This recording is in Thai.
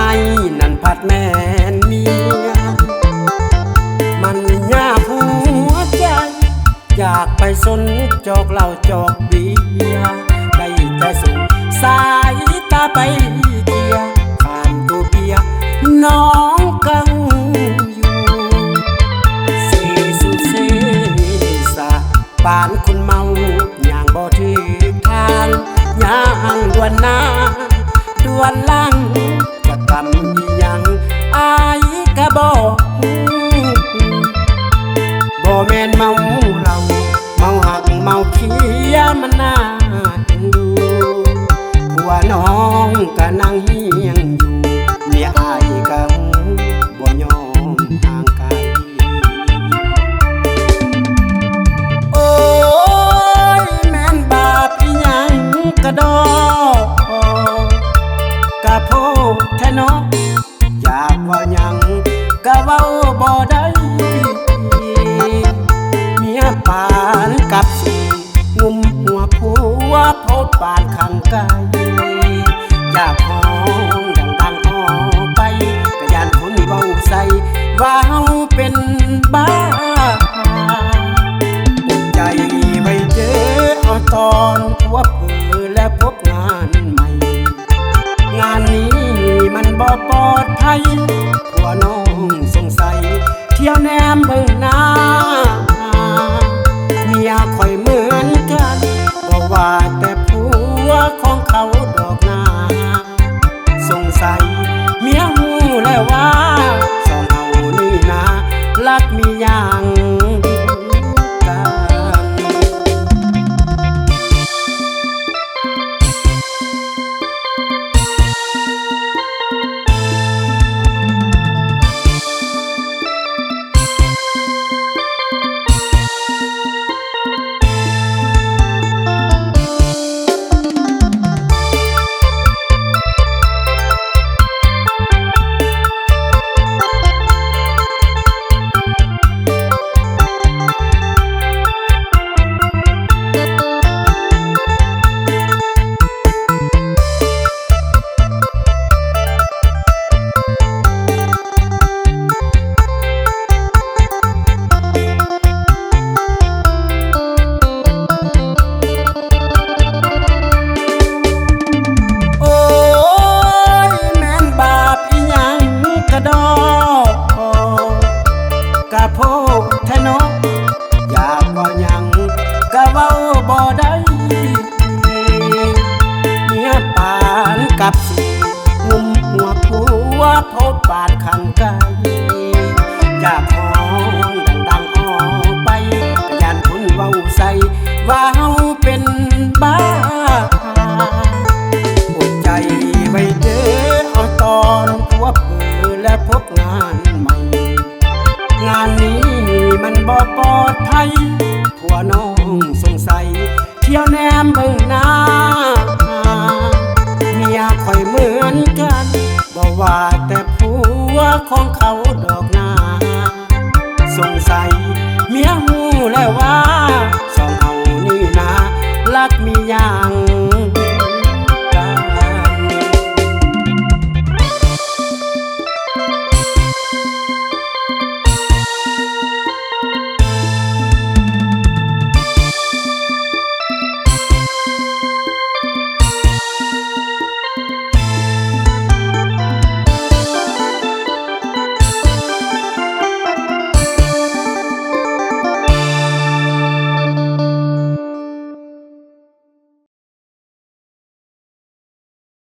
ายนั่นพัดแม่นเมียมันยากหัวใจอยากไปสนจอกเหล้าจอกเบียร์ได้แต่ส่งสายตาไปเกียผ่านตัวเบียร์น้องกังอยู่สีสุดสีสะปานคนเมาอย่างบ่ถึงทางย่างดวนหน้าดวนหลังจะกำอีหยังอายก็บอกบ่แม่นเมาเหล้าเมาหักเมาเคียมันน่าเอ็นดูผัวน้องก็นั่งเฮียงอยู่เมียอายก็บ่ยอมห่างไกลโอ้ยแม่นบาปอีหยังกระดอกะโพดแท้เนาะอยากว่าหยังก็เว้าบ่ได้เมียปานกับสีงุมหัวผัวโพดปานขังไกลอยากห้องดังๆออกไปก็ยานคนเว้าใส่ว่าเฮาเป็นบ้าอดใจไว้เจอเอาตอนผัวเผลอและพบงานใหม่งานนี้มันบ่ปลอดภัยผัวน้องสงสัยเที่ยวแนมเบิ่งหน้าเมียคอยเหมือนกันบ่ว่าแต่ผัวของเขาดอกนาสงสัยเมียหูแล้วว่าสองเฮานี่นะรักมีอย่างกัน กับสีงุมหัวผัวโพดปานขังไกลอยากห้องดังๆออกไปก็ยานคนเว้าใส่ว่าเฮาเป็นบ้าอดใจไว้เด้อเอาตอนผัวเผลอและพบงานใหม่งานนี้มันบ่ปลอดภัยผัวน้องสงสัยเที่ยวแนมเบิ่งหน้าเมียคอยเหมือนกันบ่ว่าแต่ผัวของเขาดอกนาสงสัยเมียหูแล้วว่า